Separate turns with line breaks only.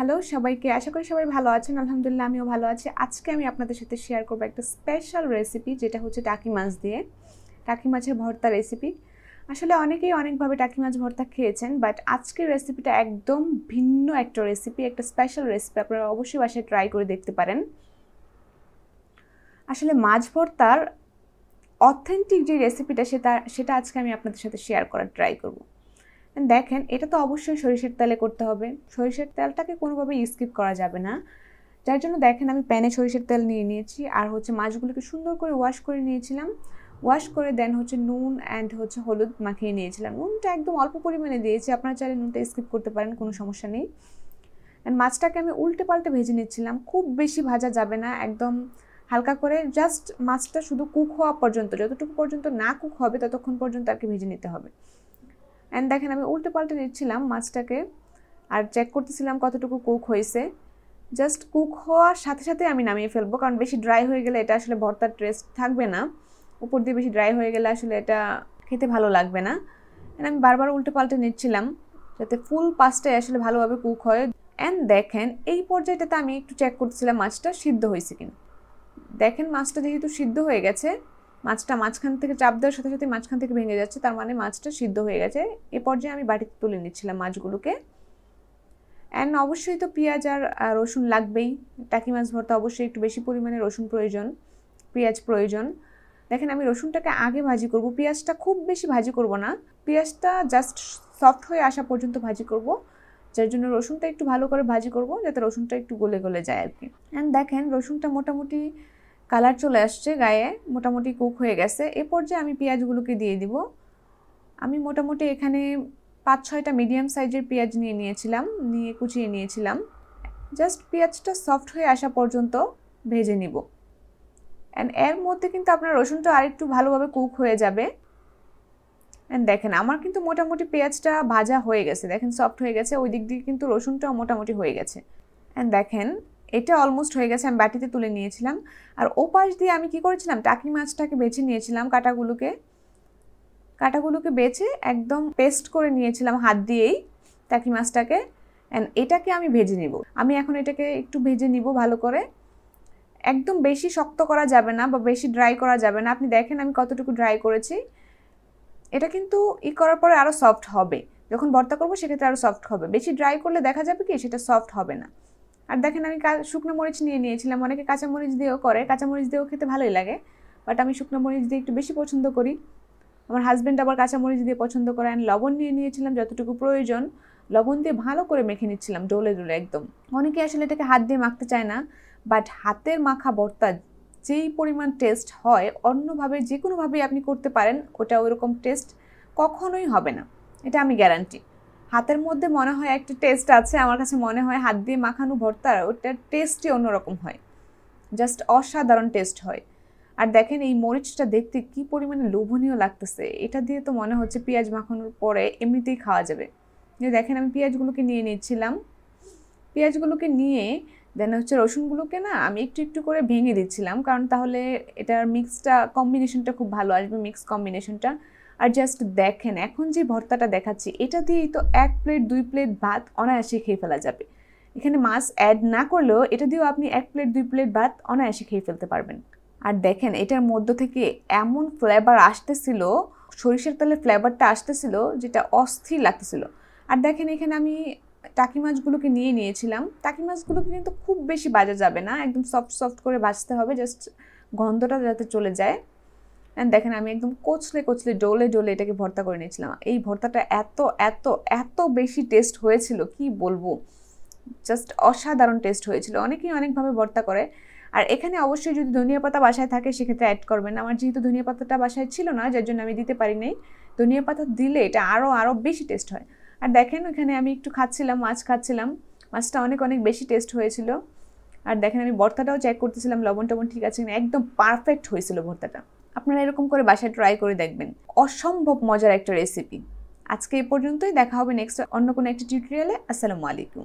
Hello সবাইকে, আশা করি সবাই ভালো আছেন। আলহামদুলিল্লাহ আমিও ভালো আছি। আজকে আমি আপনাদের সাথে শেয়ার করব একটা স্পেশাল রেসিপি, যেটা হচ্ছে টাকি মাছ দিয়ে টাকি মাছের ভর্তা রেসিপি। আসলে অনেকেই অনেকভাবে টাকি মাছ ভর্তা খেয়েছেন, বাট আজকের রেসিপিটা একদম ভিন্ন একটা রেসিপি, একটা স্পেশাল রেসিপি। আপনারা অবশ্যই বাসায় ট্রাই করে দেখতে পারেন। আসলে মাছ ভর্তার অথেন্টিক যে রেসিপিটা সেটা আজকে আমি আপনাদের সাথে শেয়ার করার ট্রাই করব। দেখেন, এটা তো অবশ্যই সরিষার তেলে করতে হবে। সরিষার তেলটাকে কোনোভাবেই স্কিপ করা যাবে না। যার জন্য দেখেন আমি প্যানে সরিষার তেল নিয়ে নিয়েছি, আর হচ্ছে মাছগুলোকে সুন্দর করে ওয়াশ করে নিয়েছিলাম। ওয়াশ করে দেন হচ্ছে নুন অ্যান্ড হচ্ছে হলুদ মাখিয়ে নিয়েছিলাম। নুনটা একদম অল্প পরিমাণে দিয়েছি, আপনারা চাইলে নুনটা স্কিপ করতে পারেন, কোনো সমস্যা নেই। অ্যান্ড মাছটাকে আমি উল্টে পাল্টে ভেজে নিচ্ছিলাম। খুব বেশি ভাজা যাবে না, একদম হালকা করে, জাস্ট মাছটা শুধু কুক হওয়া পর্যন্ত, যতটুকু পর্যন্ত না কুক হবে ততক্ষণ পর্যন্ত আর কি ভেজে নিতে হবে। অ্যান্ড দেখেন আমি উল্টে পাল্টে নিচ্ছিলাম মাছটাকে, আর চেক করতেছিলাম কতটুকু কুক হয়েছে। জাস্ট কুক হওয়ার সাথে সাথে আমি নামিয়ে ফেলবো, কারণ বেশি ড্রাই হয়ে গেলে এটা আসলে ভর্তার টেস্ট থাকবে না। উপর দিয়ে বেশি ড্রাই হয়ে গেলে আসলে এটা খেতে ভালো লাগবে না। আমি বারবার উল্টে পাল্টে নিচ্ছিলাম যাতে ফুল পাঁচটায় আসলে ভালোভাবে কুক হয়। অ্যান্ড দেখেন এই পর্যায়টাতে আমি একটু চেক করতেছিলাম মাছটা সিদ্ধ হয়েছে কিনা। দেখেন মাছটা যেহেতু সিদ্ধ হয়ে গেছে, মাছটা মাঝখান থেকে চাপ দেওয়ার সাথে সাথে মাঝখান থেকে ভেঙে যাচ্ছে, তার মানে মাছটা সিদ্ধ হয়ে গেছে। এ পর্যায়ে আমি বাটিতে তুলে নিচ্ছিলাম মাছগুলোকে। অ্যান্ড অবশ্যই তো পেঁয়াজ আর রসুন লাগবেই। টাকি মাছ ভর্তা অবশ্যই একটু বেশি পরিমাণে রসুন প্রয়োজন, পেঁয়াজ প্রয়োজন। দেখেন আমি রসুনটাকে আগে ভাজি করব, পেঁয়াজটা খুব বেশি ভাজি করব না, পেঁয়াজটা জাস্ট সফট হয়ে আসা পর্যন্ত ভাজি করব। যার জন্য রসুনটা একটু ভালো করে ভাজি করব, যাতে রসুনটা একটু গলে গলে যায় আর কি। অ্যান্ড দেখেন রসুনটা মোটামুটি কালার চলে আসছে গায়ে, মোটামুটি কুক হয়ে গেছে। এ পর্যায়ে আমি পেঁয়াজগুলোকে দিয়ে দিব। আমি মোটামুটি এখানে 5-6টা মিডিয়াম সাইজের পেঁয়াজ নিয়েছিলাম, নিয়ে কুচিয়ে নিয়েছিলাম। জাস্ট পেঁয়াজটা সফট হয়ে আসা পর্যন্ত ভেজে নিব। অ্যান্ড এর মধ্যে কিন্তু আপনার রসুনটা আরেকটু ভালোভাবে কুক হয়ে যাবে। অ্যান্ড দেখেন আমার কিন্তু মোটামুটি পেঁয়াজটা ভাজা হয়ে গেছে, দেখেন সফট হয়ে গেছে। ওই দিক দিয়ে কিন্তু রসুনটাও মোটামুটি হয়ে গেছে। অ্যান্ড দেখেন এটা অলমোস্ট হয়ে গেছে, আমি বাটিতে তুলে নিয়েছিলাম। আর ওপাশ দিয়ে আমি কি করেছিলাম, টাকি মাছটাকে বেছে নিয়েছিলাম, কাটাগুলোকে বেছে একদম পেস্ট করে নিয়েছিলাম হাত দিয়েই টাকি মাছটাকে। অ্যান্ড এটাকে আমি ভেজে নিব। আমি এখন এটাকে একটু ভেজে নিব ভালো করে। একদম বেশি শক্ত করা যাবে না বা বেশি ড্রাই করা যাবে না। আপনি দেখেন আমি কতটুকু ড্রাই করেছি। এটা কিন্তু করার পরে আরও সফট হবে, যখন ভর্তা করবো সেক্ষেত্রে আরও সফট হবে। বেশি ড্রাই করলে দেখা যাবে কি সেটা সফট হবে না। আর দেখেন আমি শুকনো মরিচ নিয়েছিলাম। অনেকে কাঁচামরিচ দিয়েও করে, কাঁচামরিচ দিয়েও খেতে ভালোই লাগে, বাট আমি শুকনো মরিচ দিয়ে একটু বেশি পছন্দ করি। আমার হাজব্যান্ড আবার কাঁচামরিচ দিয়ে পছন্দ করে। অ্যান্ড লবণ নিয়েছিলাম যতটুকু প্রয়োজন। লবণ দিয়ে ভালো করে মেখে নিচ্ছিলাম ডোলে ডোলে একদম। অনেকে আসলে এটাকে হাত দিয়ে মাখতে চায় না, বাট হাতের মাখা ভর্তা যেই পরিমাণ টেস্ট হয়, অন্যভাবে যে কোনোভাবেই আপনি করতে পারেন, ওটা ওইরকম টেস্ট কখনোই হবে না, এটা আমি গ্যারান্টি। হাতের মধ্যে মনে হয় একটা টেস্ট আছে, আমার কাছে মনে হয় হাত দিয়ে মাখানো ভর্তার ওটার টেস্টই অন্যরকম হয়, জাস্ট অসাধারণ টেস্ট হয়। আর দেখেন এই মরিচটা দেখতে কি পরিমাণে লোভনীয় লাগতেছে, এটা দিয়ে তো মনে হচ্ছে পেঁয়াজ মাখানোর পরে এমনিতেই খাওয়া যাবে। দেখেন আমি পেঁয়াজগুলোকে নিয়ে নিচ্ছিলাম। পেঁয়াজগুলোকে নিয়ে দেন হচ্ছে রসুনগুলোকে না আমি একটু একটু করে ভেঙে দিচ্ছিলাম, কারণ তাহলে এটার কম্বিনেশনটা খুব ভালো আসবে, মিক্স কম্বিনেশনটা। আর জাস্ট দেখেন এখন যে ভর্তাটা দেখাচ্ছি, এটা দিয়েই তো 1 প্লেট 2 প্লেট ভাত অনায়াসে খেয়ে ফেলা যাবে। এখানে মাছ অ্যাড না করলেও এটা দিয়েও আপনি 1 প্লেট 2 প্লেট ভাত অনায়াসে খেয়ে ফেলতে পারবেন। আর দেখেন এটার মধ্য থেকে এমন ফ্লেভার আসতেছিল, সরিষার তেলের ফ্লেভারটা আসতেছিল, যেটা অস্থির লাগতেছিল। আর দেখেন এখানে আমি টাকি মাছগুলোকে নিয়েছিলাম। টাকি মাছগুলোকে কিন্তু খুব বেশি ভাজা যাবে না, একদম সফট সফট করে ভাজতে হবে, জাস্ট গন্ধটা যাতে চলে যায়। অ্যান্ড দেখেন আমি একদম কচলে কচলে ডোলে ডোলে এটাকে ভর্তা করে নিয়েছিলাম। এই ভর্তাটা এত এত এত বেশি টেস্ট হয়েছিল কি বলবো, জাস্ট অসাধারণ টেস্ট হয়েছিল। অনেকেই অনেকভাবে ভর্তা করে। আর এখানে অবশ্যই যদি ধনিয়া পাতা বাসায় থাকে সেক্ষেত্রে অ্যাড করবেন। আমার যেহেতু ধনিয়া পাতাটা বাসায় ছিল না, যার জন্য আমি দিতে পারি নাই। ধনিয়া পাতা দিলে এটা আরও বেশি টেস্ট হয়। আর দেখেন ওখানে আমি একটু মাছ খাচ্ছিলাম, মাছটা অনেক অনেক বেশি টেস্ট হয়েছিল। আর দেখেন আমি ভর্তাটাও চেক করতেছিলাম, লবণ টবণ ঠিক আছে, একদম পারফেক্ট হয়েছিল ভর্তাটা। আপনারা এরকম করে বাসায় ট্রাই করে দেখবেন, অসম্ভব মজার একটা রেসিপি। আজকে এই পর্যন্তই, দেখা হবে নেক্সট অন্য কোনো একটা টিউটোরিয়ালে। আসসালামু আলাইকুম।